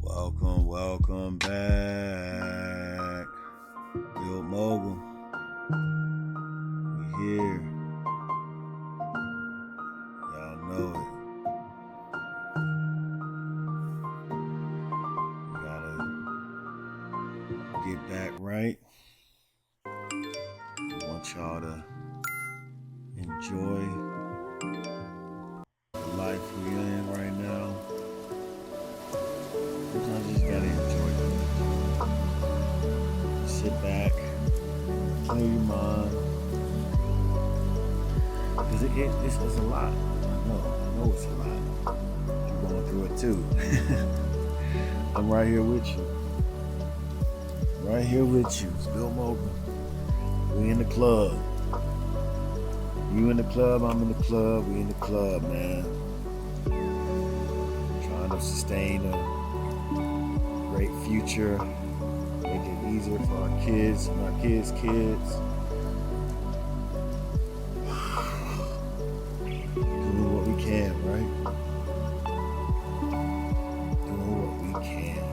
Welcome back. Bilt Mogol. We here. Y'all know it. We gotta get back right. We want y'all to enjoy the life we're in right now. Sometimes you just gotta enjoy it. Sit back, clear your mind. Because it's a lot. I know it's a lot. I'm going through it too. I'm right here with you. Right here with you. It's Bilt Mogol. We in the club. You in the club, I'm in the club. We in the club, man. Trying to sustain a great future, make it easier for our kids and our kids' kids. Doing what we can, right? Doing what we can.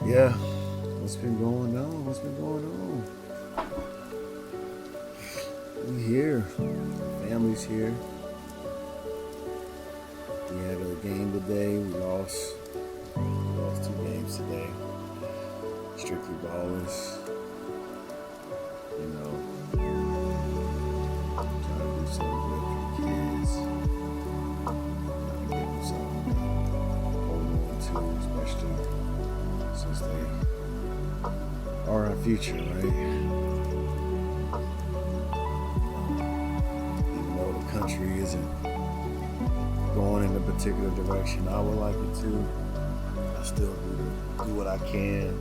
Yeah. What's been going on? We here. Family's here. We had a game today. We lost 2 games today. Strictly ballers. You know, trying to do something good for the kids. Give them something to hold on to, especially since they are our future, right? Even though the country isn't going in a particular direction I would like it to, I still do what I can.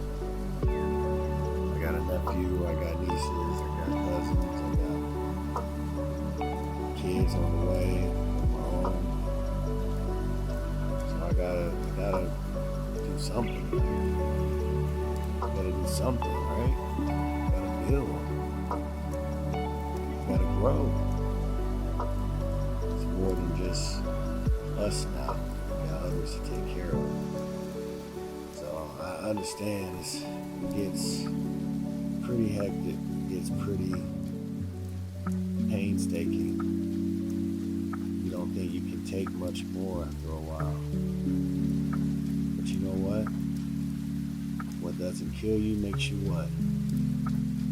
I got a nephew, I got nieces, I got cousins, I got kids on the way of my own. So I gotta do something. Gotta do something, right? Gotta build. Gotta grow. It's more than just us now. We got others to take care of. So I understand it gets pretty hectic. It gets pretty painstaking. You don't think you can take much more after a while. But you know what? What doesn't kill you makes you what?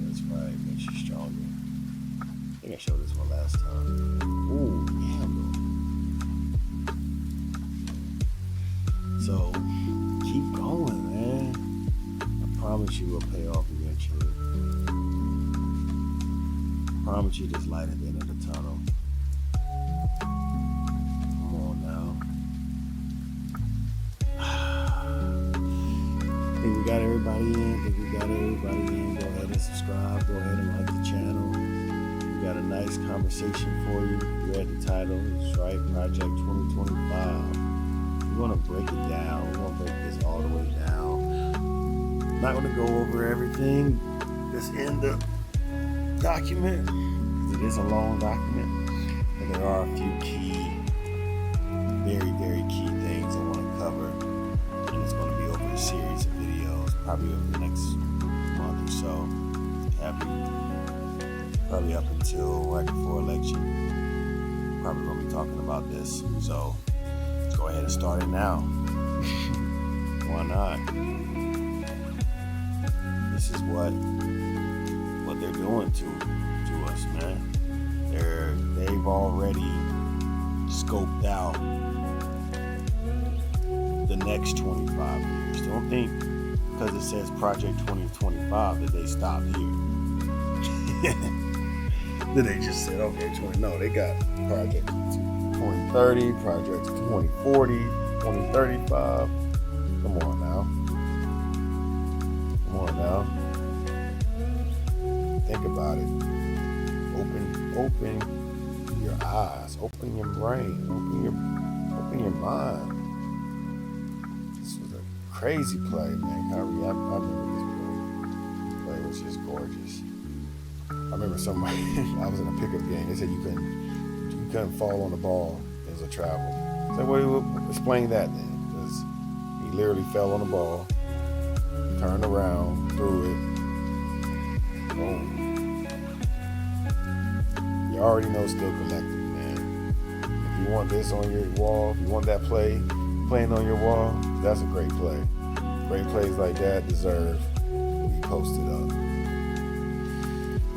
That's right, makes you stronger. I think I showed this one last time. Ooh, yeah, bro. So, keep going, man. I promise you will pay off eventually. I promise you there's light at the end of the tunnel. Come on now. I think we got everybody in. Go ahead and subscribe. Go ahead and like the channel. We got a nice conversation for you. You read the title. It's right, Project 2025. We're going to break it down. We're going to break this all the way down. I'm not going to go over everything that's in the document. It is a long document. But there are a few key, very, very key things I want to cover. And it's going to be over a series of videos, probably over the next month or so. Probably up until right before election. Probably going to be talking about this. So let's go ahead and start it now. Why not? This is what they're doing to us, man. They've already scoped out the next 25 years. Don't think because it says Project 2025 that they stopped here. That they just said, okay, 20. No, they got Project 2030, Project 2040, 2035. Come on now. Think about it. Open your eyes, open your brain, open your mind. This was a crazy play, man. Kyrie, I remember this play. Play was just gorgeous. I remember somebody, I was in a pickup game. They said you couldn't fall on the ball as a travel. I said, well, explain that then, because he literally fell on the ball, turned around, threw it. Boom. You already know still collected, man. If you want this on your wall, if you want that play playing on your wall, that's a great play. Great plays like that deserve to be posted up.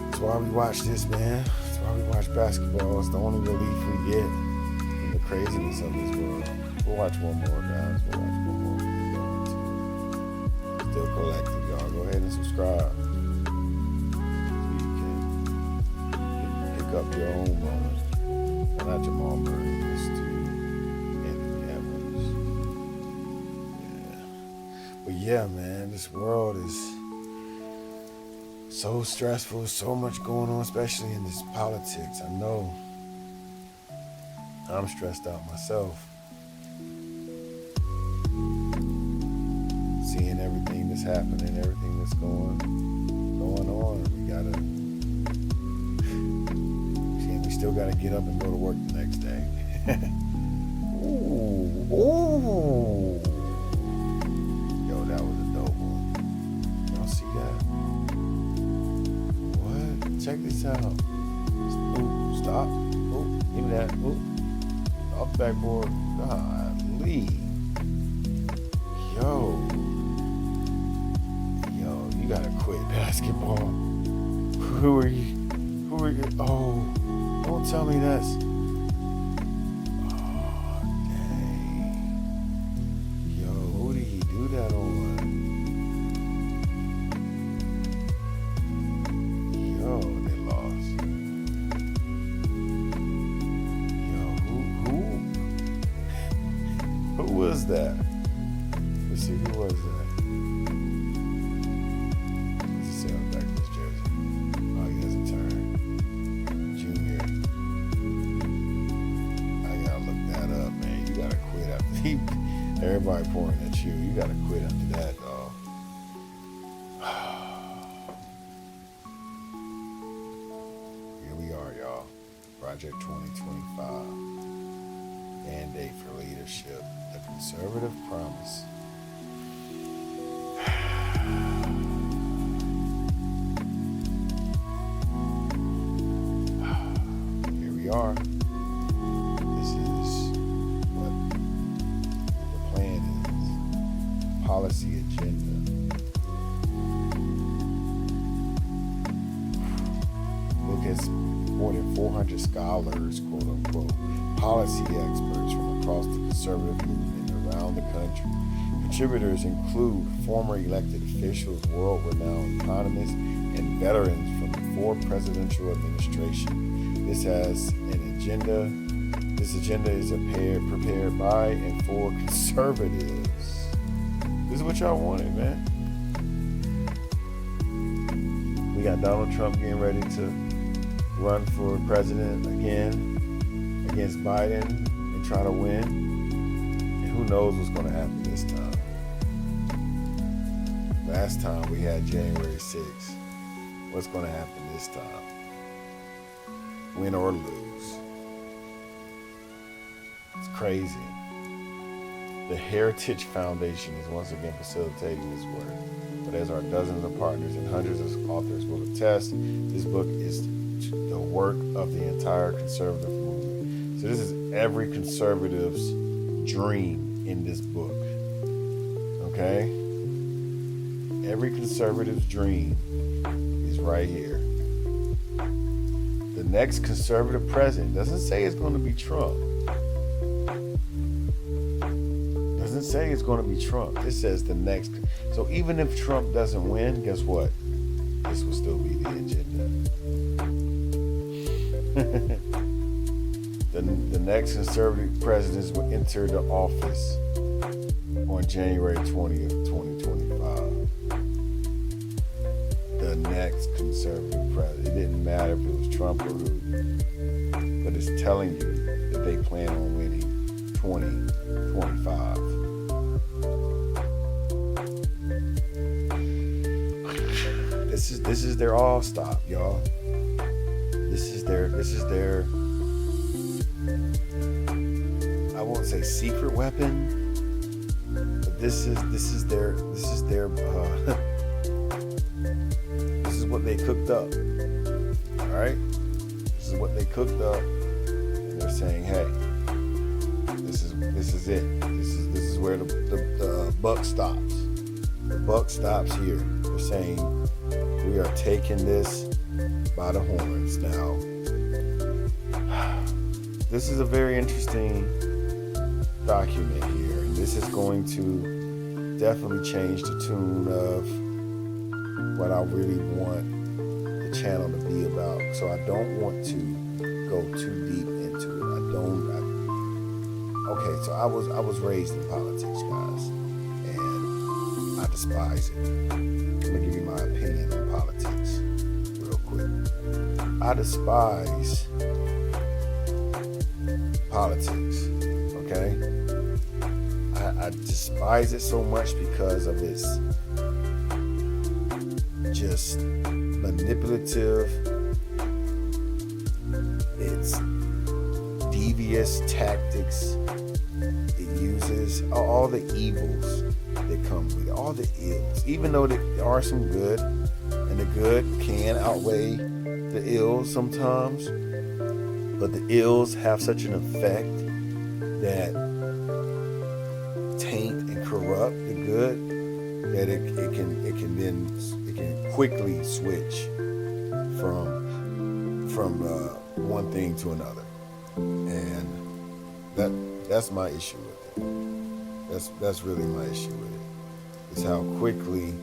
That's why we watch this, man. That's why we watch basketball. It's the only relief we get from the craziness of this world. We'll watch one more, guys. We'll watch one more. Still collected, y'all. Go ahead and subscribe so you can pick up your own moment. Well, not Jamal Murray, just to Anthony Edwards. Yeah. But yeah, man, this world is so stressful, so much going on, especially in this politics. I know I'm stressed out myself. Seeing everything that's happening, everything that's going on. We still gotta get up and go to work the next day. Ooh. Yo, that was a dope one. Y'all see that? Check this out. Ooh, stop. Ooh, give me that. Ooh. Off the backboard. Golly. Yo, you gotta quit basketball. Who are you? Oh, don't tell me that's. Oh, dang. Yo, who did he do that on? Who was that? Let's see, who was that? Let's see how back this jersey. Oh, he has a turn. Junior. I gotta look that up, man. You gotta quit after everybody pointing at you. You gotta quit after that, dog. Here we are, y'all. Project 2025. Mandate for leadership. The conservative promise. Here we are. This is what the plan is. Policy agenda. Look at more than 400 scholars, quote unquote, policy experts from across the conservative movement around the country. Contributors include former elected officials, world-renowned economists, and veterans from the 4 presidential administrations. This agenda is prepared by and for conservatives. This is what y'all wanted, man. We got Donald Trump getting ready to run for president again against Biden and try to win. And who knows what's going to happen this time. Last time we had January 6th. What's going to happen this time? Win or lose. It's crazy. The Heritage Foundation is once again facilitating this work. But as our dozens of partners and hundreds of authors will attest, this book is the work of the entire conservative movement. So this is every conservative's dream in this book. Okay? Every conservative's dream is right here. The next conservative president doesn't say it's going to be Trump. Doesn't say it's going to be Trump. It says the next. So even if Trump doesn't win, guess what? This will still be the agenda. The next conservative presidents will enter the office on January 20th, 2025. The next conservative president. It didn't matter if it was Trump or who, but it's telling you that they plan on winning 2025. This is their all stop, y'all. This is their I won't say secret weapon, but this is their this is what they cooked up. All right, this is what they cooked up, and they're saying, hey, this is it. This is where the buck stops. The buck stops here. They're saying we are taking this by the horns. Now, this is a very interesting document here, and this is going to definitely change the tune of what I really want the channel to be about. So I don't want to go too deep into it. Okay, so I was raised in politics, guys, and I despise it. I'm gonna give you my opinion on politics real quick. I despise politics, okay? I despise it so much because of its just manipulative, its devious tactics. It uses all the evils that come with it, all the ills. Even though there are some good, and the good can outweigh the ills sometimes, but the ills have such an effect that taint and corrupt the good that it can quickly switch from one thing to another, and that's my issue with it. That's really my issue with it. Is how quickly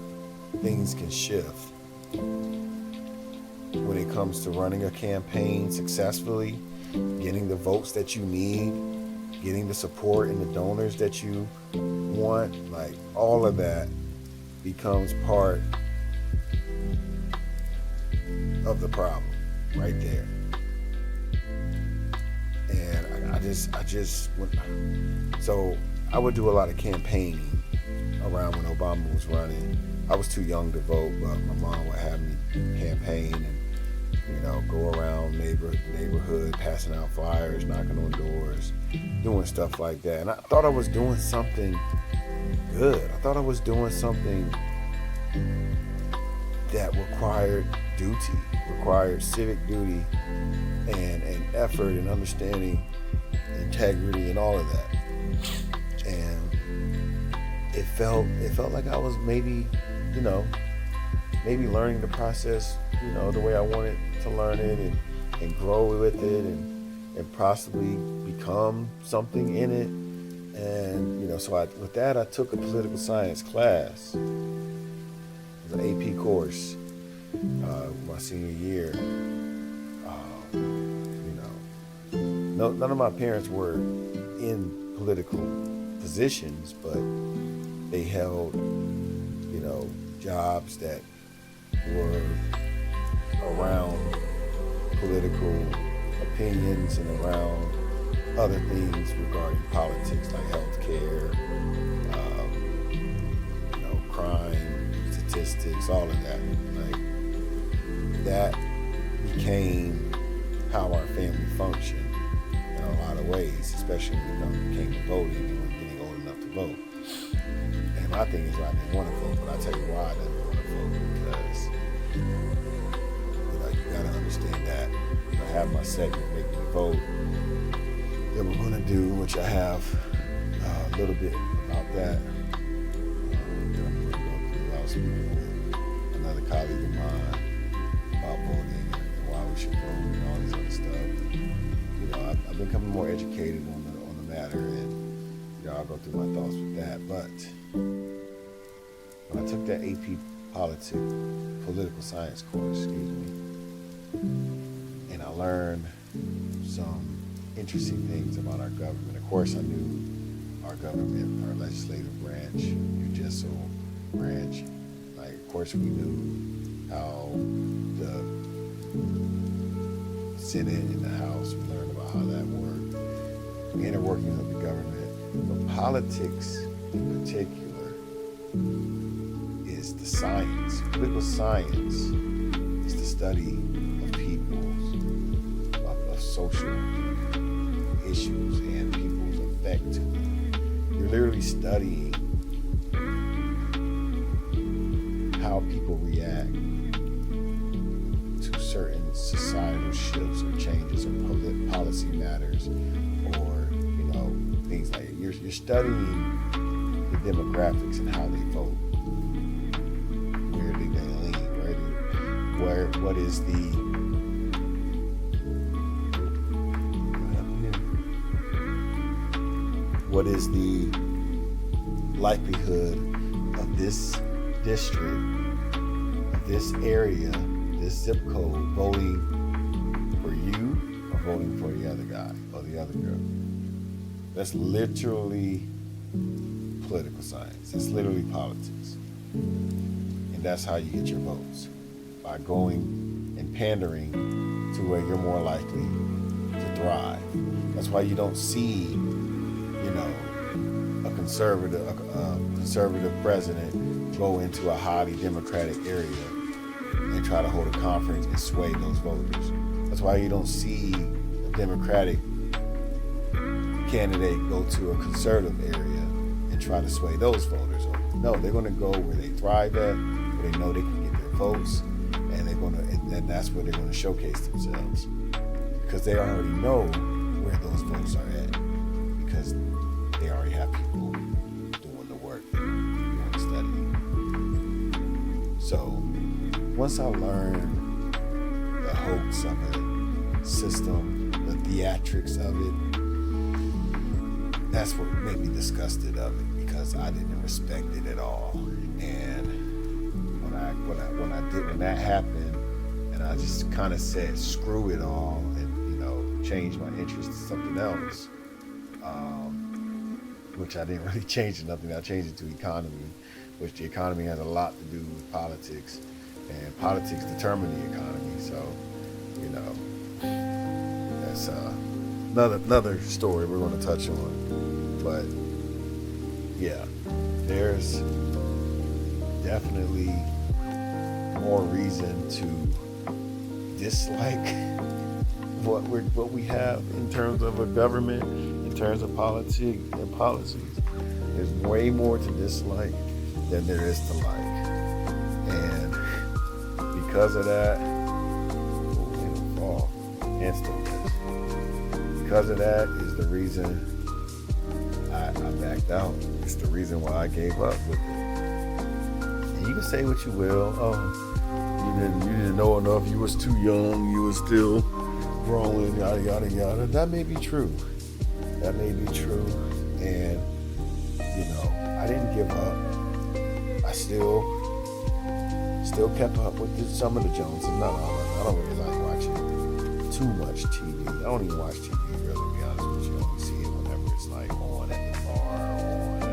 things can shift when it comes to running a campaign successfully, getting the votes that you need, getting the support and the donors that you want. Like, all of that becomes part of the problem right there. And so I would do a lot of campaigning around when Obama was running. I was too young to vote, but my mom would have me campaign and, go around neighborhood, passing out flyers, knocking on doors, doing stuff like that. And I thought I was doing something good. I thought I was doing something that required duty, required civic duty and effort and understanding, integrity and all of that. And it felt like I was maybe learning the process, the way I wanted to learn it and grow with it and possibly become something in it. And, so I took a political science class. It was an AP course, my senior year. None of my parents were in political positions, but they held, jobs that were around political opinions and around other things regarding politics, like healthcare, crime, statistics, all of that. Like, that became how our family functioned in a lot of ways, especially when it came to voting and when getting old enough to vote. And my thing is, I didn't want to vote, but I'll tell you why I didn't want to vote, because you got to understand that. I have my segment, Make Me Vote, that we're going to do, which I have a little bit about that. I was speaking with another colleague of mine about voting and why we should vote and all this other stuff. I've become more educated on the matter, and I'll go through my thoughts with that. But when I took that AP political science course, and I learned some interesting things about our government. Of course, I knew our government, our legislative branch, judicial branch. Like, of course, we knew how the Senate and the House, we learned about how that worked, the inner workings of the government. But politics in particular is is the science. Political science is the study of people's, of social issues and people's effect to them. You're literally studying how people react to certain societal shifts or changes or policy matters, or things like that. You're studying the demographics and how they vote. Where are they going to lean? What is the likelihood of this district, of this area, this zip code voting for you or voting for the other guy or the other girl? That's literally political science. It's literally politics. And that's how you get your votes, by going and pandering to where you're more likely to thrive. That's why you don't see, a conservative president go into a highly Democratic area and try to hold a conference and sway those voters. That's why you don't see a Democratic candidate go to a conservative area and try to sway those voters. No, they're going to go where they thrive at, where they know they can get their votes, and and that's where they're going to showcase themselves, because they already know where those votes are at, because they already have people doing the work, doing studying. So once I learned the hoax of it, system, the theatrics of it, that's what made me disgusted of it, because I didn't respect it at all. And when that happened, and I just kind of said screw it all, and changed my interest to something else, which I didn't really change to nothing. I changed it to economy, which the economy has a lot to do with politics, and politics determine the economy. So that's another story we're going to touch on. But yeah, there's definitely more reason to dislike what we have in terms of a government, in terms of politics and policies. There's way more to dislike than there is to like, and because of that, because of that is the reason I backed out. It's the reason why I gave up with it. And you can say what you will. Oh, you didn't know enough. You was too young. You was still growing. Yada yada yada. That may be true. And I didn't give up. I still kept up with some of the Joneses. Not all of it. I don't really like watching too much TV. I don't even watch TV, really, to be honest with you. I only see it whenever it's like on at the bar, on at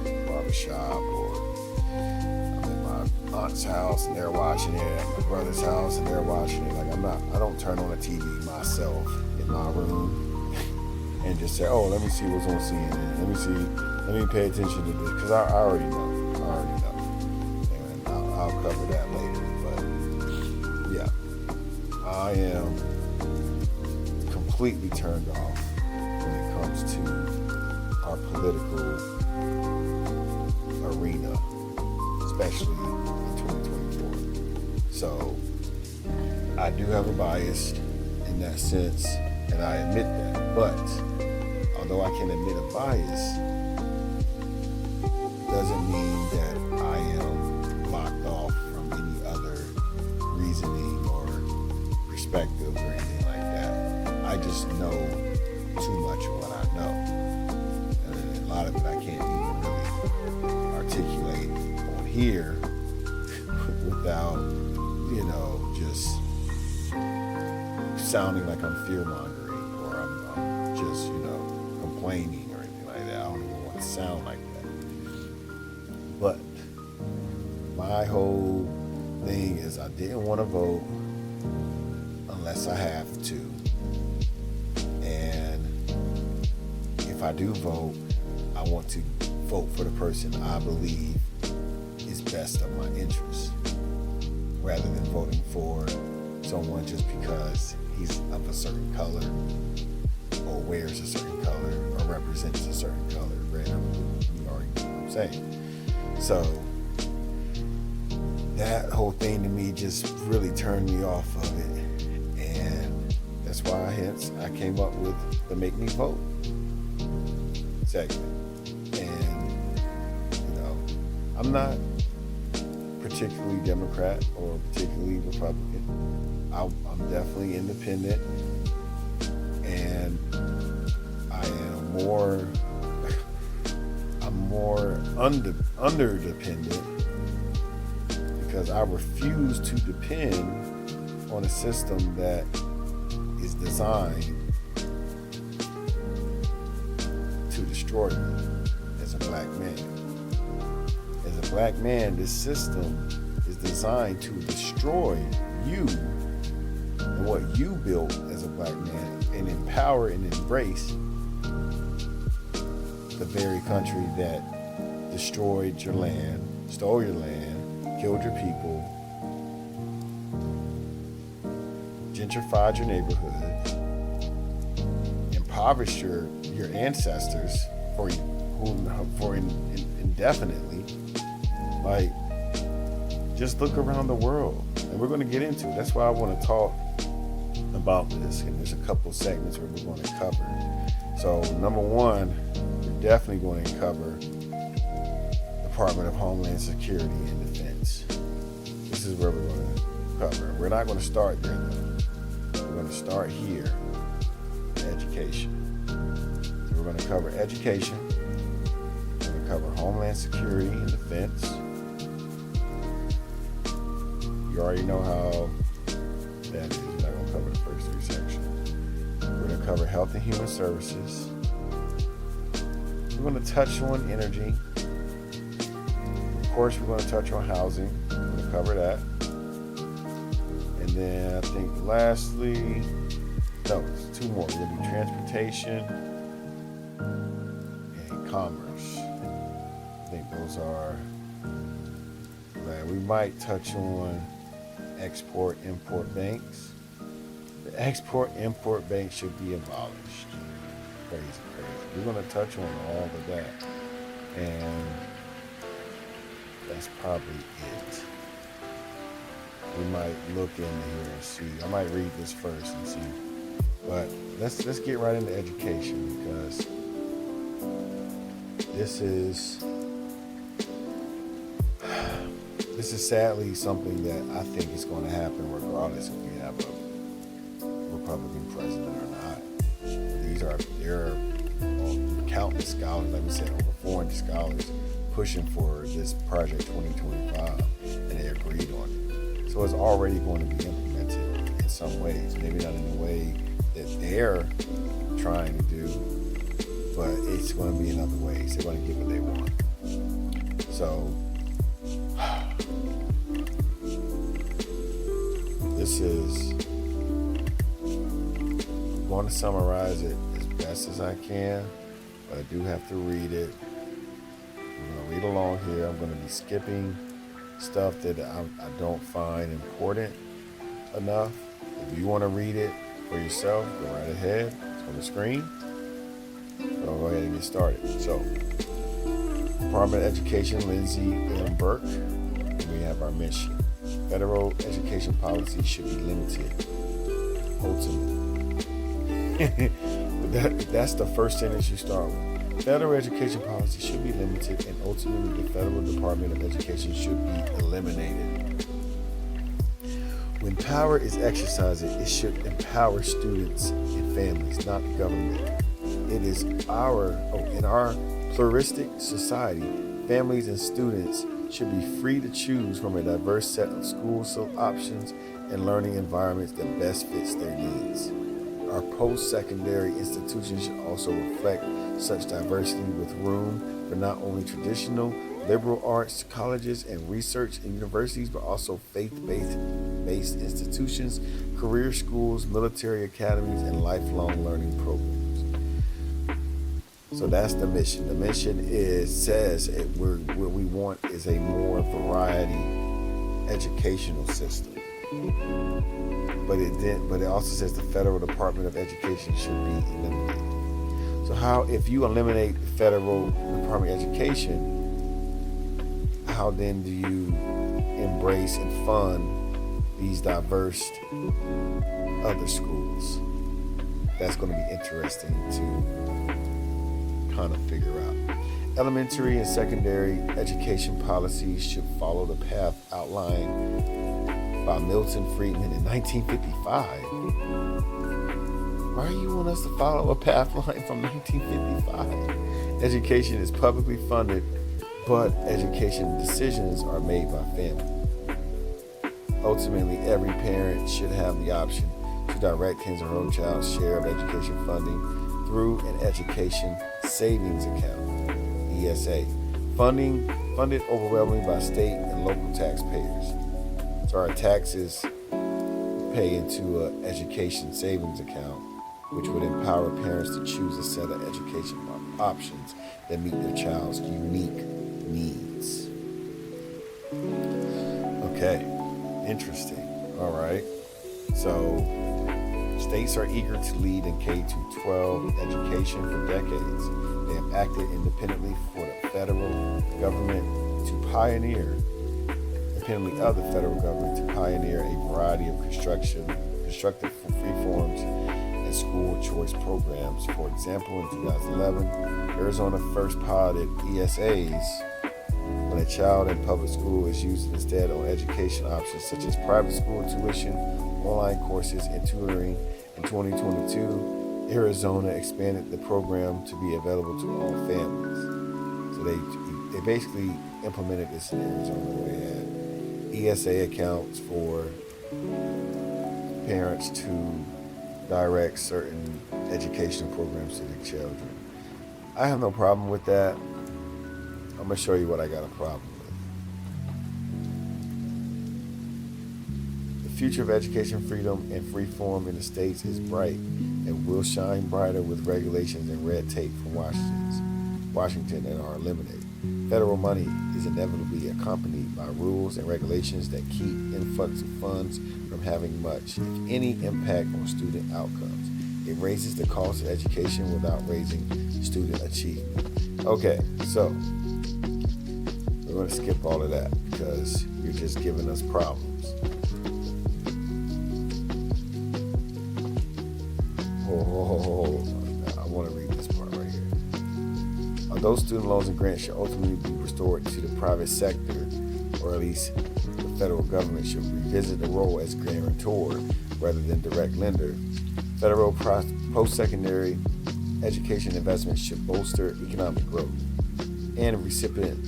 the barbershop, or I'm at my aunt's house and they're watching it, at my brother's house and they're watching it. Like I don't turn on the TV myself in my room and just say, oh, let me see what's on CNN. Let me pay attention to this, because I already know. And I'll cover that later. But yeah, I am completely turned off when it comes to our political arena, especially in 2024. So I do have a bias in that sense, and I admit that. But although I can admit a bias, doesn't mean that I am blocked off from any other reasoning or perspective or anything like that. I just know too much of what I know. And a lot of it I can't even really articulate on here without, just sounding like I'm fear-mongering, or I'm just, complaining or anything like that. I don't even want to sound like that. But my whole thing is I didn't want to vote unless I have to. And if I do vote, I want to vote for the person I believe is best of rather than voting for someone just because he's of a certain color or wears a certain color or represents a certain color, red or blue. You already know what I'm saying. So that whole thing to me just really turned me off of it. And that's why hence I came up with the Make Me Vote segment. And, I'm not particularly Democrat or particularly Republican. I'm definitely independent, and I'm more under dependent because I refuse to depend on a system that is designed to destroy me as a black man. As a black man, this system is designed to destroy you and what you built as a black man and empower and embrace the very country that destroyed your land, stole your land, killed your people, gentrified your neighborhood, impoverished your ancestors for indefinitely. Like, just look around the world, and we're going to get into it. That's why I want to talk about this, and there's a couple segments where we're going to cover. So, number one, we're definitely going to cover Department of Homeland Security and Defense. This is where we're going to cover. We're not going to start there, though. We're going to start here, education. So we're going to cover education. We're going to cover Homeland Security and Defense. You already know how that is. We're not going to cover the first three sections. We're going to cover Health and Human Services. We're going to touch on energy. Of course, we're going to touch on housing. We're going to cover that. And then I think lastly, it's two more. We're going to do transportation and commerce. I think those are, we might touch on export-import banks. The export-import bank should be abolished. Crazy. We're going to touch on all of that. And that's probably it. We might look in here and see. I might read this first and see. But let's get right into education, because this is sadly something that I think is going to happen regardless if we have a Republican president or not. There are countless scholars, like we said, over 400 scholars pushing for this Project 2025, and they agreed on it. So it's already going to be implemented in some ways, maybe not in the way that they're trying to do, but it's going to be in other ways. They're going to get what they want. So this is, I'm going to summarize it as best as I can, but I do have to read it. I'm going to read along here. I'm going to be skipping stuff that I don't find important enough. If you want to read it for yourself, go right ahead. It's on the screen. So I'll go ahead and get started. So, Department of Education, Lindsay M. Burke. And we have our mission. Federal education policy should be limited. Ultimately. That's the first sentence you start with. Federal education policy should be limited, and ultimately the Federal Department of Education should be eliminated. When power is exercised, it should empower students and families, not the government. It is in our pluralistic society, families and students should be free to choose from a diverse set of school options and learning environments that best fits their needs. Our post-secondary institutions should also reflect such diversity, with room for not only traditional liberal arts colleges and research and universities, but also faith-based institutions, career schools, military academies, and lifelong learning programs. So that's the mission. The mission says what we want is a more variety educational system. But it also says the Federal Department of Education should be eliminated. So if you eliminate the Federal Department of Education, how then do you embrace and fund these diverse other schools? That's going to be interesting to kind of figure out. Elementary and secondary education policies should follow the path outlined by Milton Friedman in 1955. Why do you want us to follow a path line from 1955? Education is publicly funded, but education decisions are made by family. Ultimately, every parent should have the option to direct his or her child's share of education funding through an education savings account, ESA, funded overwhelmingly by state and local taxpayers. So our taxes pay into an education savings account, which would empower parents to choose a set of education options that meet their child's unique needs. Okay, interesting. All right. So states are eager to lead in K-12 education for decades. They have acted independently for the federal government to pioneer a variety of constructive reforms and school choice programs. For example, in 2011, Arizona first piloted ESAs when a child in public school is used instead on education options such as private school tuition, online courses, and tutoring. In 2022, Arizona expanded the program to be available to all families. So they basically implemented this in Arizona, where they had ESA accounts for parents to direct certain educational programs to their children. I have no problem with that. I'm going to show you what I got a problem with. The future of education freedom and free form in the states is bright and will shine brighter with regulations and red tape from Washington that are eliminated. Federal money is inevitably accompanied by rules and regulations that keep influx of funds from having much, if any, impact on student outcomes. It raises the cost of education without raising student achievement. Okay, so we're going to skip all of that because you're just giving us problems. I want to read this part right here. Although student loans and grants should ultimately be restored to the private sector, or at least the federal government should revisit the role as guarantor rather than direct lender, federal post-secondary education investments should bolster economic growth, and recipient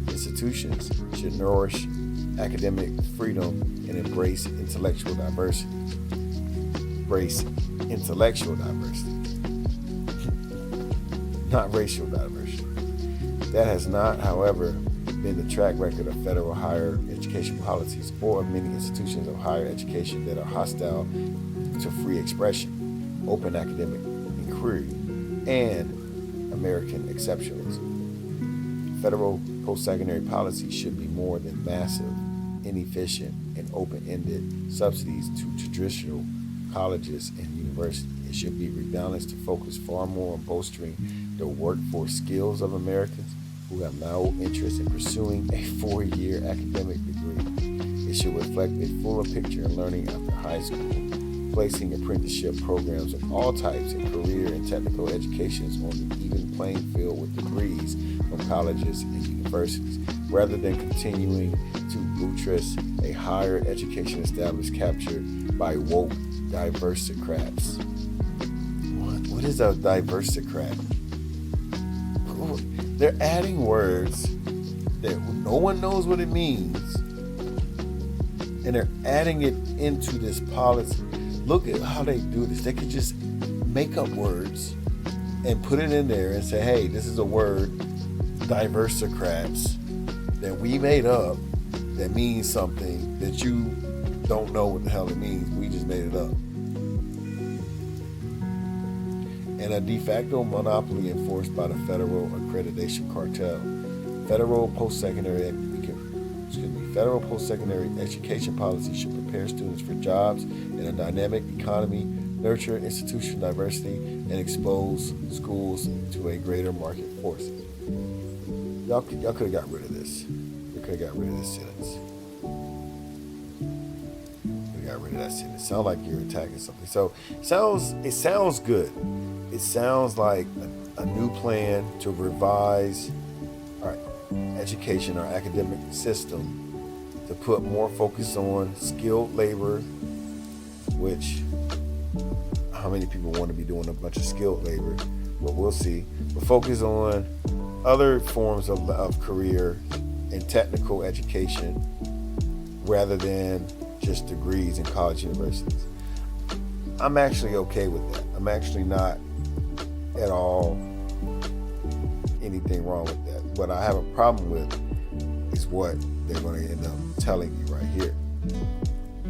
institutions should nourish academic freedom and embrace intellectual diversity. Not racial diversity. That has not, however, been the track record of federal higher education policies or of many institutions of higher education that are hostile to free expression, open academic inquiry, and American exceptionalism. Federal post-secondary policy should be more than massive, inefficient, and open-ended subsidies to traditional colleges and universities. It should be rebalanced to focus far more on bolstering the workforce skills of Americans who have no interest in pursuing a 4-year academic degree. It should reflect a fuller picture in learning after high school, placing apprenticeship programs of all types and career and technical educations on an even playing field with degrees from colleges and universities, rather than continuing to buttress a higher education established captured by woke diversicrats. What is a diversicrat? They're adding words that no one knows what it means, and they're adding it into this policy. Look at how they do this. They could just make up words and put it in there and say, hey, this is a word, diversicrats, that we made up that means something that you don't know what the hell it means. We just made it up. And a de facto monopoly enforced by the federal accreditation cartel. Federal post-secondary federal post-secondary education policy should prepare students for jobs in a dynamic economy, nurture institutional diversity, and expose schools to a greater market forces. Y'all could have got rid of this. You could have got rid of this sentence. We got rid of that sentence. It sounds like you're attacking something. So it sounds good. It sounds like a new plan to revise our education, our academic system, to put more focus on skilled labor, which how many people want to be doing a bunch of skilled labor? But we'll see. But focus on other forms of career and technical education rather than just degrees in college universities. I'm actually okay with that. I'm actually not at all anything wrong with that. What I have a problem with is what they're going to end up telling you right here.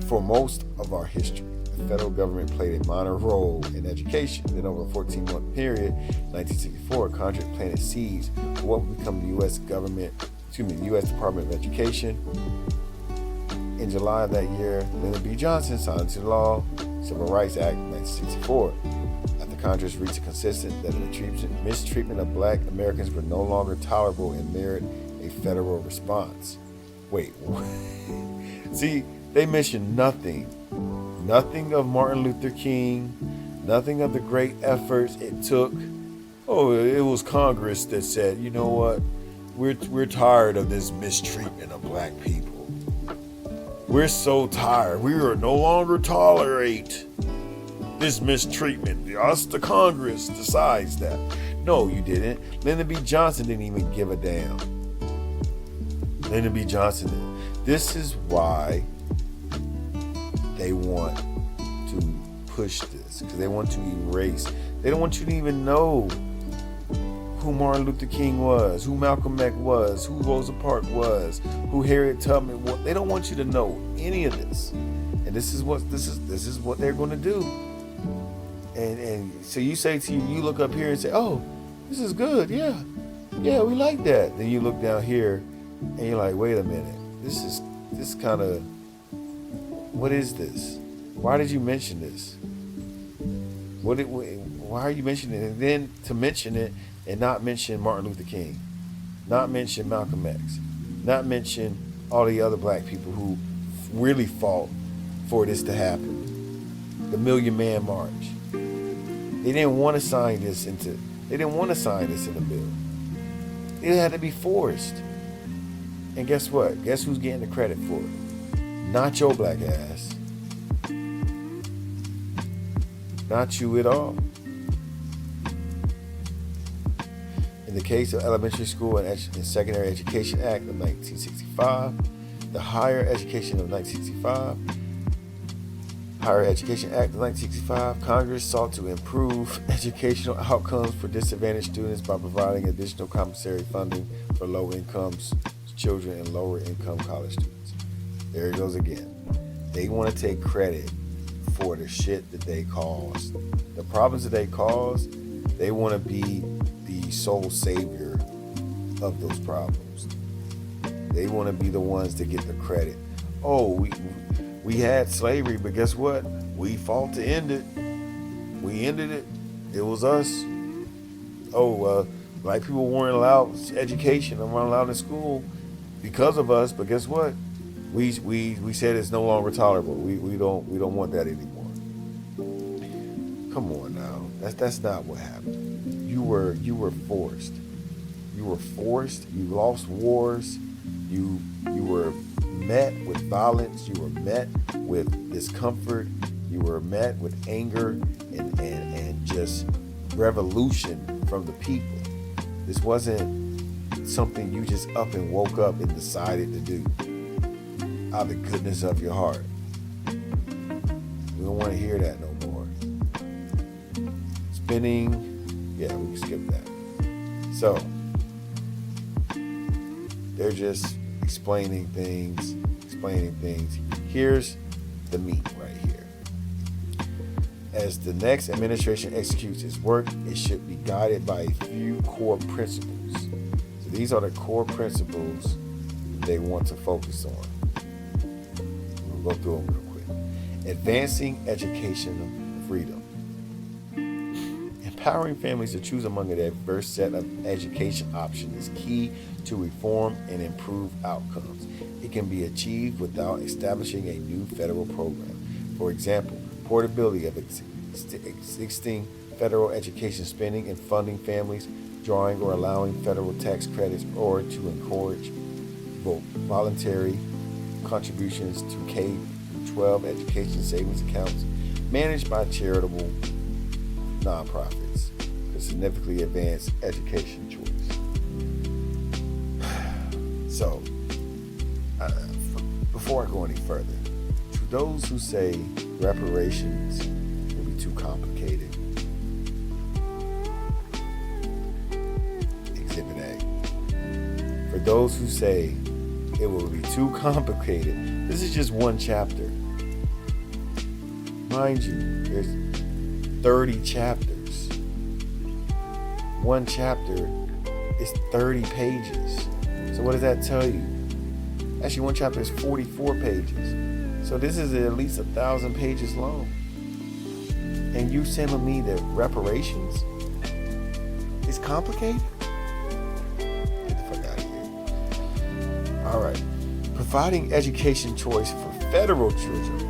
For most of our history, the federal government played a minor role in education. Then over a 14-month period, 1964, Congress planted seeds for what would become the U.S. U.S. Department of Education. In July of that year, Lyndon B. Johnson signed into law Civil Rights Act of 1964. After Congress reached a consensus that the mistreatment of Black Americans were no longer tolerable and merit a federal response. Wait, see, they mentioned nothing of Martin Luther King, nothing of the great efforts it took. Oh, it was Congress that said, you know what, we're tired of this mistreatment of Black people. We're so tired. We are no longer tolerate this mistreatment. Us, the Congress, decides that. No, you didn't. Lyndon B. Johnson didn't even give a damn. Lyndon B. Johnson did. This is why they want to push this, because they want to erase. They don't want you to even know who Martin Luther King was, who Malcolm X was, who Rosa Parks was, who Harriet Tubman was. They don't want you to know any of this. And this is what they're going to do. And so you say to you look up here and say, oh, this is good. Yeah, we like that. Then you look down here and you're like, wait a minute. This kind of, what is this? Why did you mention this? Why are you mentioning it? And then to mention it and not mention Martin Luther King, not mention Malcolm X, not mention all the other Black people who really fought for this to happen. The Million Man March. They didn't want to sign this in the bill. It had to be forced. And guess what? Guess who's getting the credit for it? Not your black ass. Not you at all. In the case of Elementary School and Secondary Education Act of 1965, the Higher Education Act of 1965, Congress sought to improve educational outcomes for disadvantaged students by providing additional compensatory funding for low-income children and lower-income college students. There it goes again. They want to take credit for the shit that they caused. The problems that they caused, they want to be the sole savior of those problems. They want to be the ones that get the credit. Oh, we had slavery, but guess what? We fought to end it. We ended it. It was us. Black people weren't allowed education and weren't allowed in school because of us, but guess what? We said it's no longer tolerable. We don't want that anymore. Come on now. That's not what happened. You were forced. You were forced. You lost wars. You were met with violence. You were met with discomfort. You were met with anger and just revolution from the people. This wasn't something you just up and woke up and decided to do out of the goodness of your heart. We don't want to hear that no more. Spinning, yeah, we can skip that. So, they're just explaining things. Here's the meat right here. As the next administration executes its work, it should be guided by a few core principles. So these are the core principles they want to focus on. We'll go through them real quick. Advancing educational freedom. Empowering families to choose among a diverse set of education options is key to reform and improve outcomes. It can be achieved without establishing a new federal program. For example, portability of existing federal education spending and funding families, drawing or allowing federal tax credits, or to encourage voluntary contributions to K-12 education savings accounts managed by charitable nonprofits to significantly advance education choice. So, before I go any further, to those who say reparations will be too complicated, Exhibit A. For those who say it will be too complicated, this is just one chapter. Mind you, there's 30 chapters. One chapter is 30 pages. So what does that tell you? Actually, one chapter is 44 pages. So this is at least 1,000 pages long. And you telling me that reparations is complicated? Get the fuck out of here. All right. Providing education choice for federal children.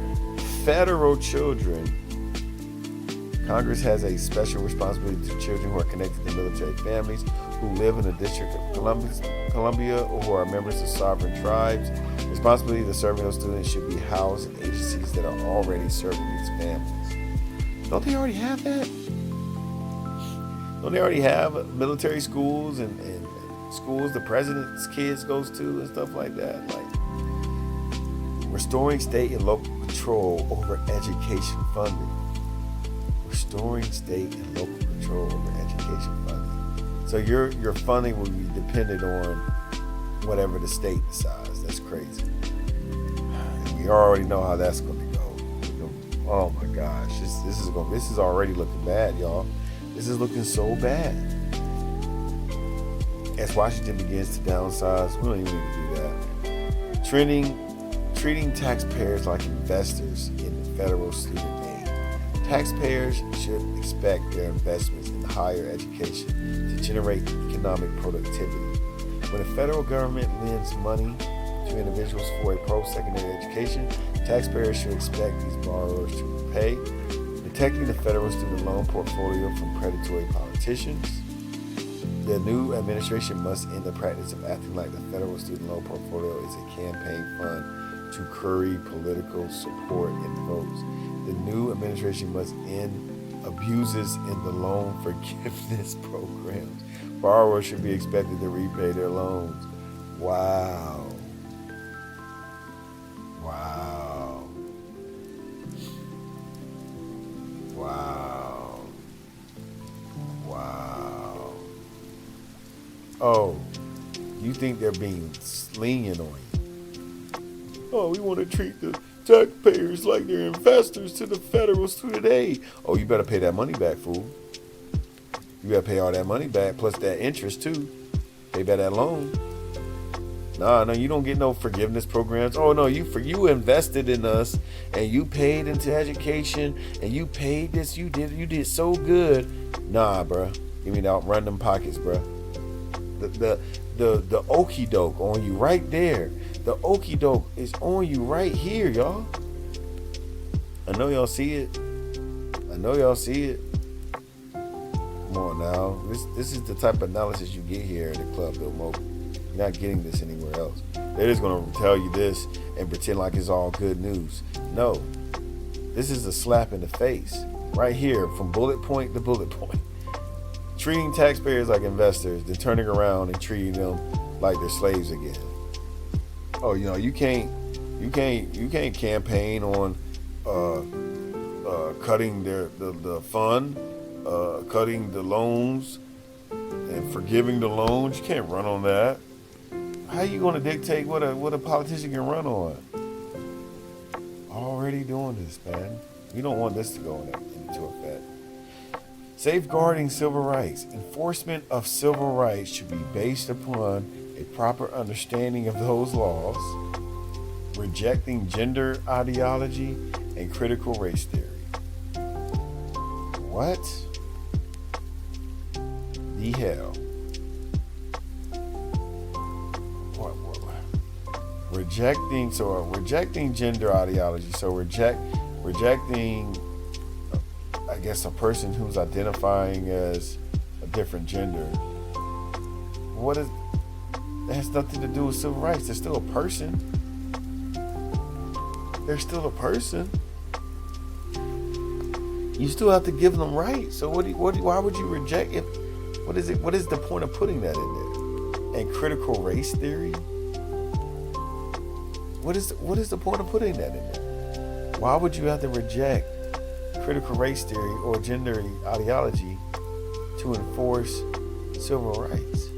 Congress has a special responsibility to children who are connected to military families, who live in the District of Columbia, or who are members of sovereign tribes. Responsibility to serving those students should be housed in agencies that are already serving these families. Don't they already have that? Don't they already have military schools and schools the president's kids goes to and stuff like that? Like, restoring state and local control over education funding. Restoring state and local control over education funding. So your funding will be dependent on whatever the state decides. That's crazy. And we already know how that's going to go. Oh my gosh, this is already looking bad, y'all. This is looking so bad. As Washington begins to downsize, we don't even need to do that. Treating taxpayers like investors in federal student aid. Taxpayers should expect their investments in higher education to generate economic productivity. When the federal government lends money to individuals for a post-secondary education, taxpayers should expect these borrowers to repay. Protecting the federal student loan portfolio from predatory politicians. The new administration must end the practice of acting like the federal student loan portfolio is a campaign fund to curry political support and votes. The new administration must end abuses in the loan forgiveness programs. Borrowers should be expected to repay their loans. Wow. Wow. Wow. Wow. Oh, you think they're being lenient on you? Oh, we want to treat the taxpayers like they're investors to the federal student aid. Oh, you better pay that money back, fool. You better pay all that money back, plus that interest too. Pay back that loan. No, you don't get no forgiveness programs. Oh no, you invested in us and you paid into education and you paid this. You did so good. Nah, bruh. Give me that. Run them pockets, bruh. The okie doke on you right there. The okie doke is on you right here, y'all. I know y'all see it. Come on now. This is the type of analysis you get here at the Club Bilt Mogol. You're not getting this anywhere else. They're just going to tell you this and pretend like it's all good news. No. This is a slap in the face. Right here, from bullet point to bullet point. Treating taxpayers like investors, then turning around and treating them like they're slaves again. Oh, you can't campaign on cutting the fund, cutting the loans, and forgiving the loans. You can't run on that. How you going to dictate what a politician can run on? Already doing this, man. You don't want this to go into effect. Safeguarding civil rights. Enforcement of civil rights should be based upon a proper understanding of those laws. rejecting gender ideology and critical race theory. What the hell? What? Rejecting gender ideology. So rejecting, I guess, a person who's identifying as a different gender. That has nothing to do with civil rights. They're still a person. They're still a person. You still have to give them rights. So why would you reject it? What is it? What is the point of putting that in there? And critical race theory? What is the point of putting that in there? Why would you have to reject critical race theory or gender ideology to enforce civil rights?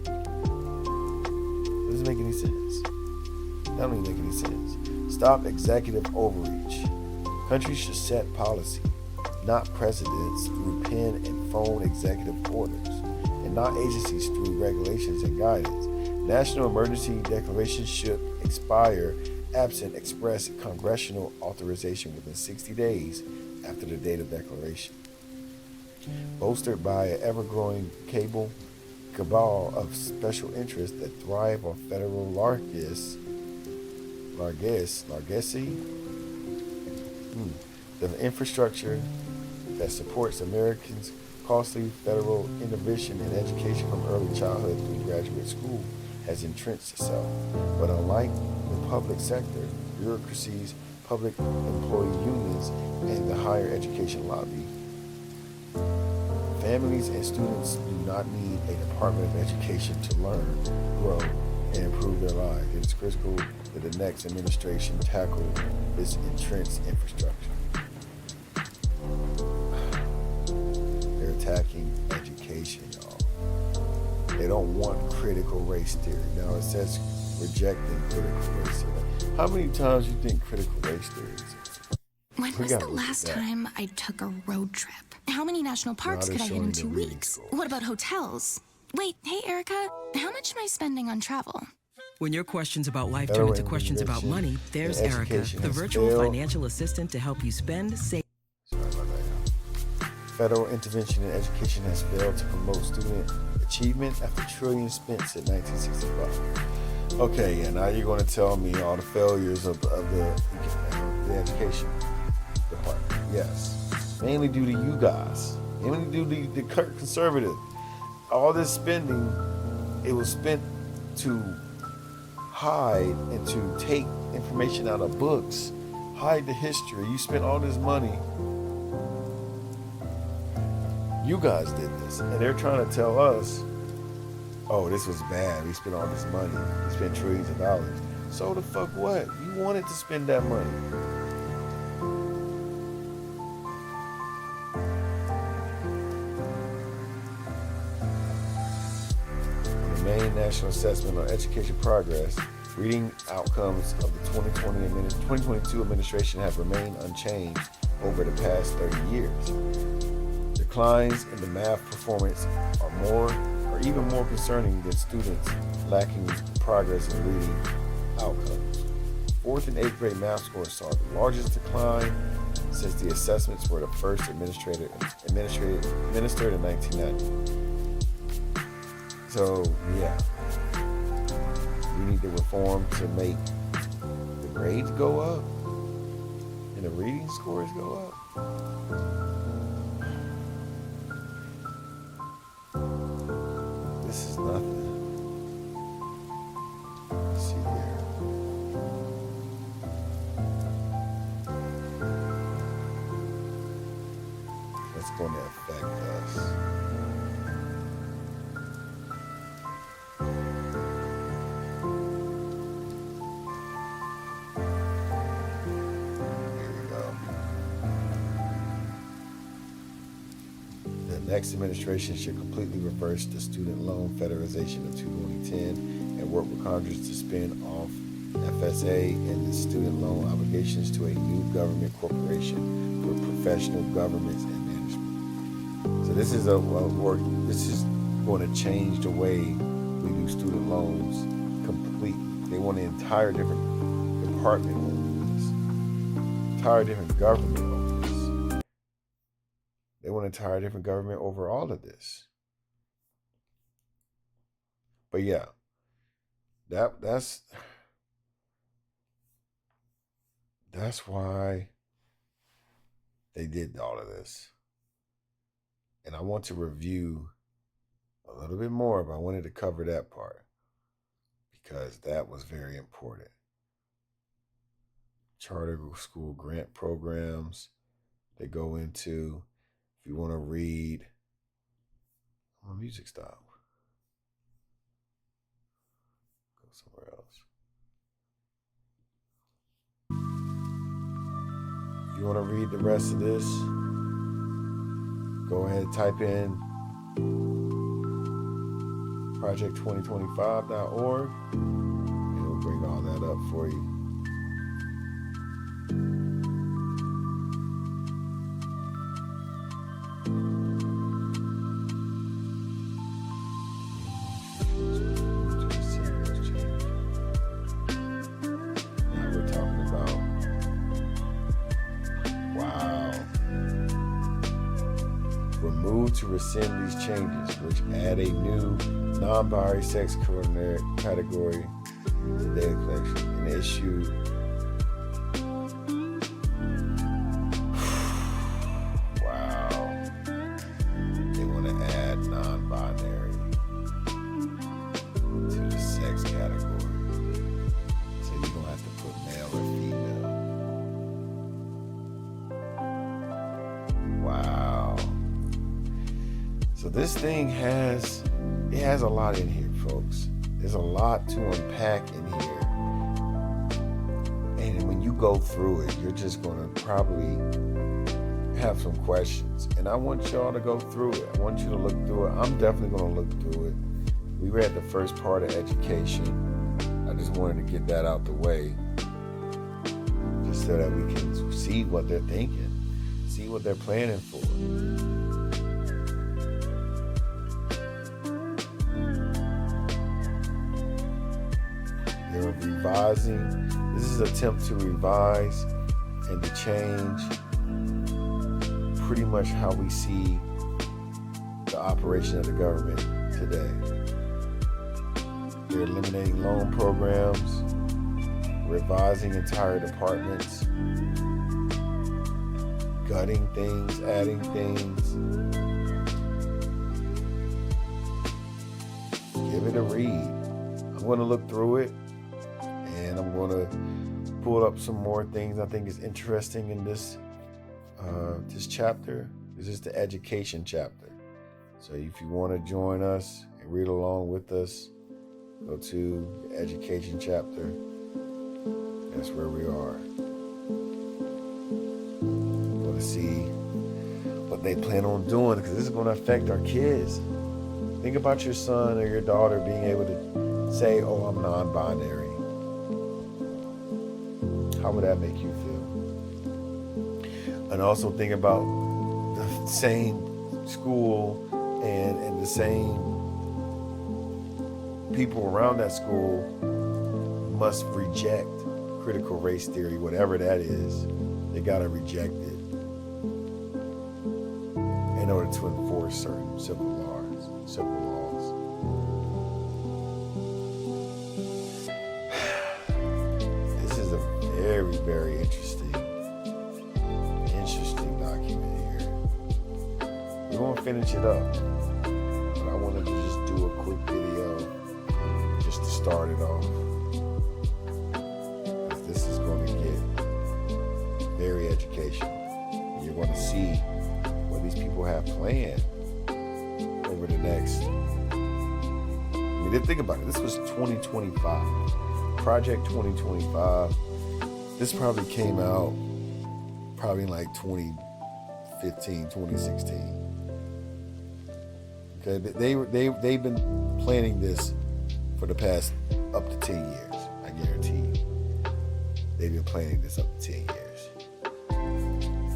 It doesn't make any sense. That don't even make any sense. Stop executive overreach. Countries should set policy, not presidents through pen and phone executive orders, and not agencies through regulations and guidance. National emergency declarations should expire absent express congressional authorization within 60 days after the date of declaration. Bolstered by an ever-growing cabal of special interests that thrive on federal largesse, the infrastructure that supports Americans' costly federal intervention in education from early childhood through graduate school has entrenched itself. But unlike the public sector, bureaucracies, public employee unions, and the higher education lobby, families and students do not need a Department of Education to learn, grow, and improve their lives. It is critical that the next administration tackle this entrenched infrastructure. They're attacking education, y'all. They don't want critical race theory. Now it says rejecting critical race theory. How many times you think critical race theory exists? When was the last time I took a road trip? How many national parks could I hit in 2 weeks? What about hotels? Wait, hey Erica, how much am I spending on travel? When your questions about life turn into questions about money, there's Erica, the virtual financial assistant to help you spend, save. Sorry about that. Federal intervention in education has failed to promote student achievement after trillions spent since 1965. Okay, and now you're going to tell me all the failures of the education department. Yes, mainly due to you guys. Mainly due to the conservative. All this spending, it was spent to hide and to take information out of books, hide the history. You spent all this money. You guys did this, and they're trying to tell us, oh, this was bad. We spent all this money. We spent trillions of dollars. So the fuck what? You wanted to spend that money. Main National Assessment on Education Progress, reading outcomes of the 2022 administration have remained unchanged over the past 30 years. Declines in the math performance are even more concerning than students lacking progress in reading outcomes. 4th and 8th grade math scores saw the largest decline since the assessments were the first administered in 1990. So, yeah, we need to reform to make the grades go up and the reading scores go up. This is nothing. Let's see here. That's going to affect us. Next administration should completely reverse the student loan federalization of 2010 and work with Congress to spin off FSA and the student loan obligations to a new government corporation for professional governments and management. So this is this is going to change the way we do student loans completely. They want an entire different department over this. Entire different government over this. They want an entire different government over all of this. But yeah, that's why they did all of this. And I want to review a little bit more, but I wanted to cover that part because that was very important. Charter school grant programs they go into. If you want to read, my music stop. Go somewhere else. If you want to read the rest of this, go ahead and type in project2025.org and it'll bring all that up for you. Now we're talking about, wow. Remove to rescind these changes, which add a new non-binary sex category to data collection and issue. Wow. They want to add non-binary to the sex category. So you're going to have to put male or female. Wow. So this thing has a lot in here, folks. There's a lot to unpack in here. And when you go through it, you're just going to probably have some questions. And I want y'all to go through it. I want you to look through it. I'm definitely going to look through it. We read the first part of education. I just wanted to get that out the way, just so that we can see what they're thinking, see what they're planning for. They're revising. This is an attempt to revise and to change pretty much how we see the operation of the government today. They're eliminating loan programs, revising entire departments, gutting things, adding things. Give it a read. I'm going to look through it. And I'm going to pull up some more things I think is interesting in this chapter. This is the education chapter. So if you want to join us and read along with us, go to the education chapter. That's where we are. I'm going to see what they plan on doing because this is going to affect our kids. Think about your son or your daughter being able to say, oh, I'm non-binary. How would that make you feel? And also think about the same school and the same people around that school must reject critical race theory, whatever that is. They got to reject it in order to enforce certain civil laws. Very, very interesting document here. We're going to finish it up, but I wanted to just do a quick video just to start it off. This is going to get very educational. You're going to see what these people have planned over the next. I mean, think about it. This was 2025. Project 2025. This probably came out in like 2015, 2016. Okay, they've been planning this for the past up to 10 years. I guarantee you. They've been planning this up to 10 years.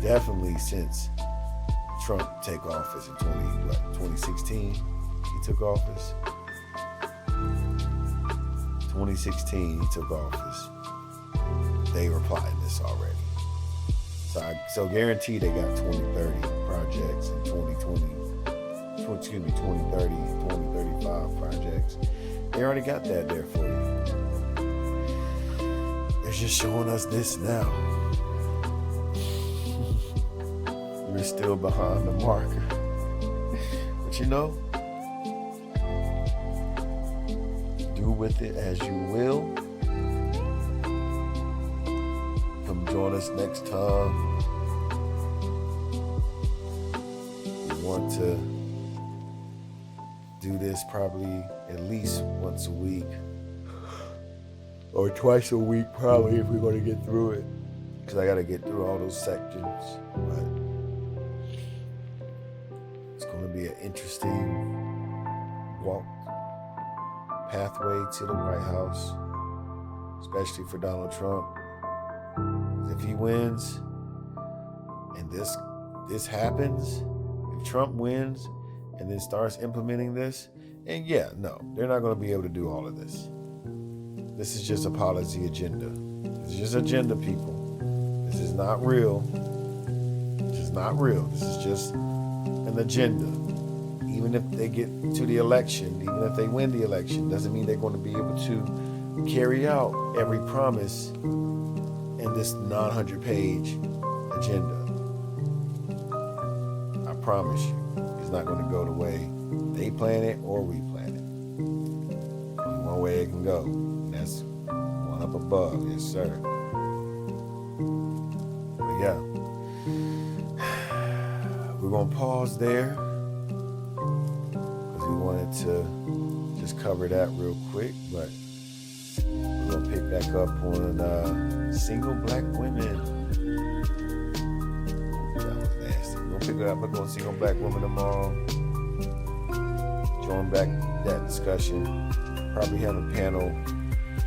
Definitely since Trump take office in 2016. He took office. 2016 he took office. they were plotting this already. So guaranteed they got 2030 projects and 2030 and 2035 projects. They already got that there for you. They're just showing us this now. We're still behind the marker. But you know, do with it as you will. Come join us next time. We want to do this probably at least once a week or twice a week, probably, if we're going to get through it, because I got to get through all those sections. But it's going to be an interesting walk, pathway to the White House, especially for Donald Trump. If he wins and this happens, if Trump wins and then starts implementing this, and yeah, no, they're not going to be able to do all of this. This is just a policy agenda. This is just agenda, people. This is not real. This is not real. This is just an agenda. Even if they get to the election, even if they win the election, doesn't mean they're going to be able to carry out every promise in this 900-page agenda. I promise you, it's not going to go the way they plan it or we plan it. Only one way it can go, and that's one up above. Yes, sir. But yeah, we're going to pause there because we wanted to just cover that real quick, but we're going to pick back up on single black women. That was nasty. We're going to pick it up on single black women tomorrow. Join back that discussion. Probably have a panel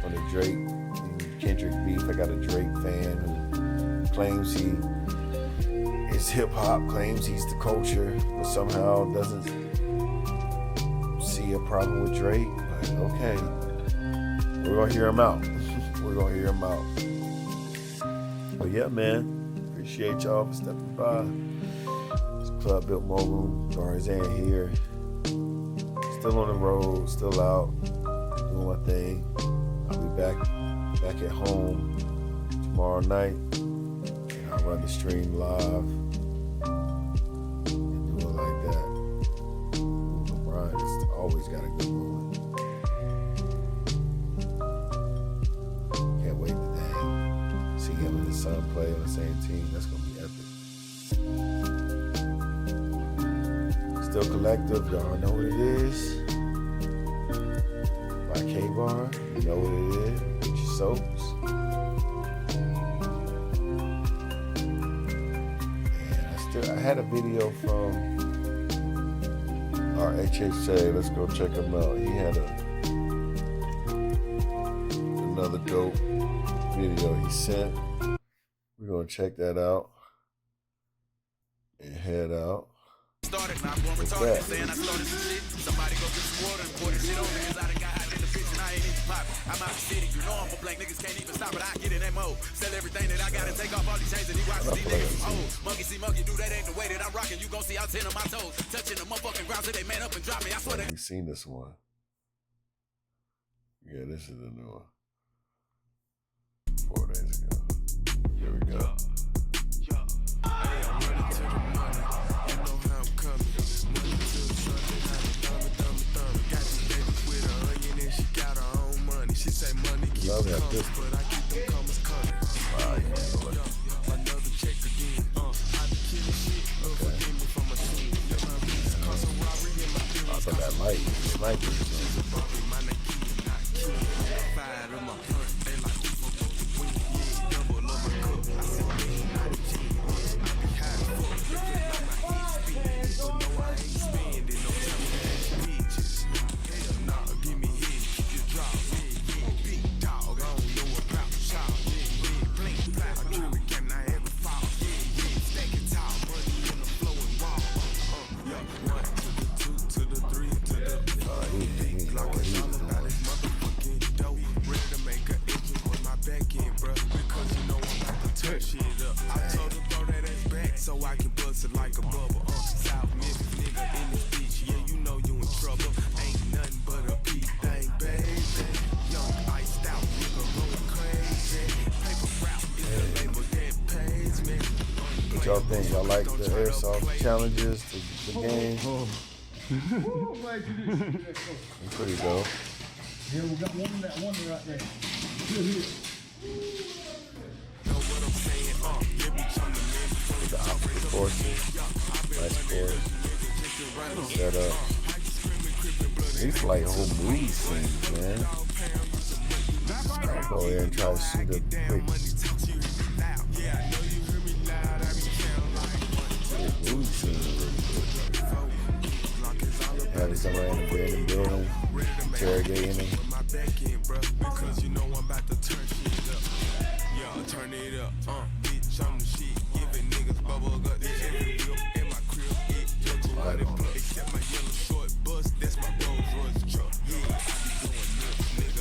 on the Drake and Kendrick beef. I got a Drake fan who claims he is hip-hop, claims he's the culture, but somehow doesn't see a problem with Drake. But okay, we're going to hear him out. We're going to hear him out. But yeah, man, appreciate y'all for stepping by. It's Club Bilt Mogol, Tarzan here. Still on the road, still out, doing my thing. I'll be back at home tomorrow night. And I'll run the stream live and do it like that. Brian's always got a good one. Can't wait to see him and his son play on the same team. That's gonna be epic. Still Collective, y'all know what it is. By K-Bar, you know what it is. Get your soaps. And I had a video from our HSA. Let's go check him out. He had another dope video he sent. We're gonna check that out and head out. Started, now I'm going retarded, saying I started some shit. Somebody go get some water and pour this shit on niggas. I done got hot in the bitch and I ain't even poppin'. I'm out the city, you know I'm for blank, niggas can't even stop it. I get in that mode, sell everything that I got and take off all these chains and these watches, these niggas from old. Monkey see monkey do, that ain't the way that I'm rocking. You gon' see all 10 of my toes, touching the motherfucking ground till they man up and drop me. I swear to You've seen this one. Yeah, this is the new one. 4 days ago. Here we go. Love that pistol. Wow, you know what? I thought that light busted like a bubble. South Memphis nigga in this bitch, yeah, you know you in trouble. Ain't nothing but a P thing, baby. Young iced out nigga going crazy. Paper route is the label that pays me. What y'all think? Y'all like the airsoft challenges, the game? It's pretty dope. Yeah, we got one right there. The opposite forces, nice course, set up. These like whole movie scenes, man. I'll go there and try to shoot a quick movie scene real quick. Having somebody in the building, interrogating them. Because you know I'm about to turn shit up. Yeah, turn it up, bitch, I'm the shit. Giving niggas bubble gut, every whip in my crib, it just like it. Except my yellow short bus, that's my Rolls Royce truck. Yeah,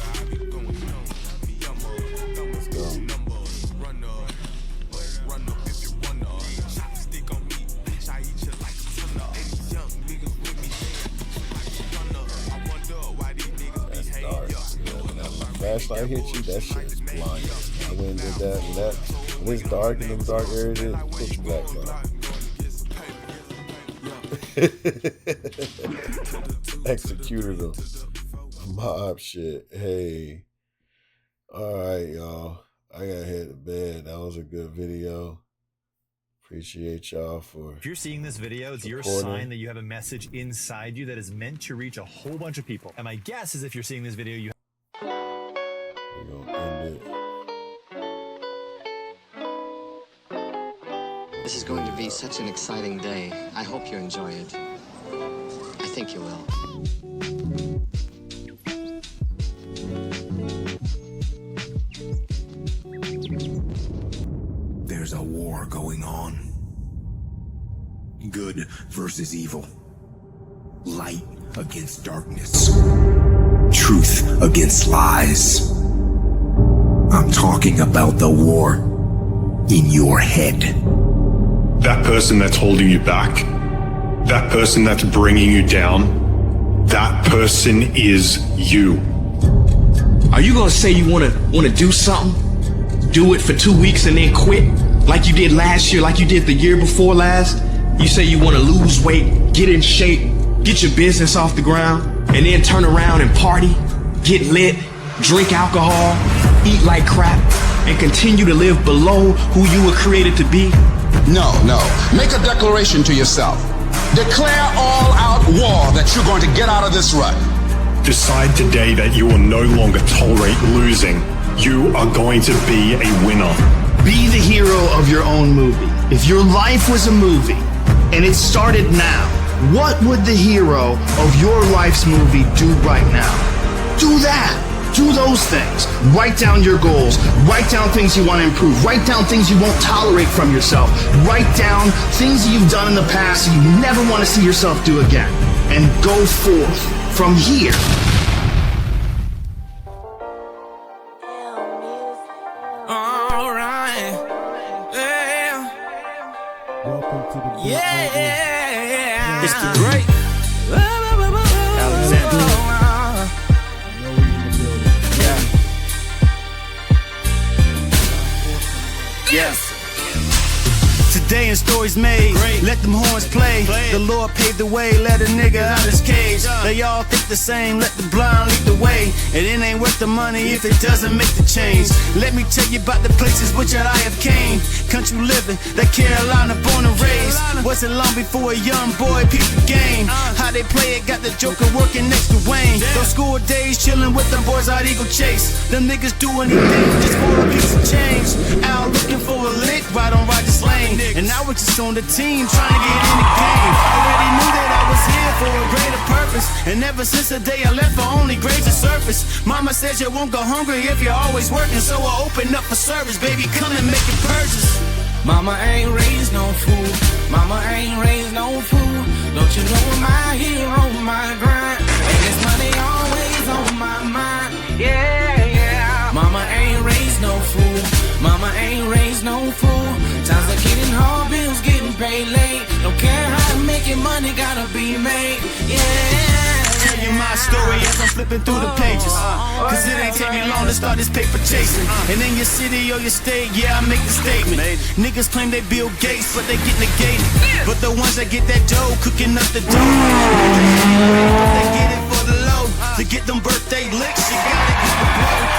I be going nuts, nigga, I be going nuts. Numbers, run up if you run up. Chopstick on me, bitch, I eat you like a ton of. And these young niggas with me, like a runner. I wonder why these niggas behave. Flashlight hit you, that shit is blind. I went and did that, and when it's dark in them dark areas, it's pitch black now. Executed them. Mob shit. Hey. Alright, y'all. I gotta head to bed. That was a good video. Appreciate y'all for. If you're seeing this video, it's your sign that you have a message inside you that is meant to reach a whole bunch of people. And my guess is if you're seeing this video, you We're gonna end it. This is going to be such an exciting day. I hope you enjoy it. I think you will. There's a war going on. Good versus evil. Light against darkness. Truth against lies. I'm talking about the war in your head. That person that's holding you back, that person that's bringing you down, that person is you. Are you gonna say you wanna do something? Do it for 2 weeks and then quit? Like you did last year, like you did the year before last? You say you wanna lose weight, get in shape, get your business off the ground, and then turn around and party, get lit, drink alcohol, eat like crap, and continue to live below who you were created to be? No. Make a declaration to yourself. Declare all out war that you're going to get out of this rut. Decide today that you will no longer tolerate losing. You are going to be a winner. Be the hero of your own movie. If your life was a movie and it started now, what would the hero of your life's movie do right now? Do that. Do those things. Write down your goals. Write down things you want to improve. Write down things you won't tolerate from yourself. Write down things that you've done in the past that you never want to see yourself do again. And go forth from here. All right. Yeah. Welcome to the Bilt Mogol. Yeah. It's the great Alexander. Yes. Today in stories made, let them horns play. The Lord paved the way, let a nigga out his cage. They all think the same, let the blind lead the way. And it ain't worth the money if it doesn't make the change. Let me tell you about the places which I have came. Country living, that Carolina born and raised. Wasn't long before a young boy peeped the game. How they play it, got the Joker working next to Wayne. Those school days chilling with them boys out Eagle Chase. Them niggas do anything just for a piece of change. Out looking for a lick right on Rogers Lane. And I was just on the team trying to get in the game. Already knew that I was here for a greater purpose. And ever since the day I left for only grades the surface. Mama said you won't go hungry if you're always working. So I open up for service, baby, come and make your purchase. Mama ain't raised no fool. Mama ain't raised no fool. Don't you know I'm my hero, my grind. And this money always on my mind. Yeah. Mama ain't raised no fool. Mama ain't raised no fool. Times are getting hard, bills getting paid late. making money gotta be made, yeah. Tell you my story as I'm flipping through the pages, cause it ain't take me long to start this paper chasing. And in your city or your state, yeah, I make the statement. Niggas claim they Bill Gates, but they get negated. But the ones that get that dough, cooking up the dough, they get it for the low. To get them birthday licks, you gotta get the blow.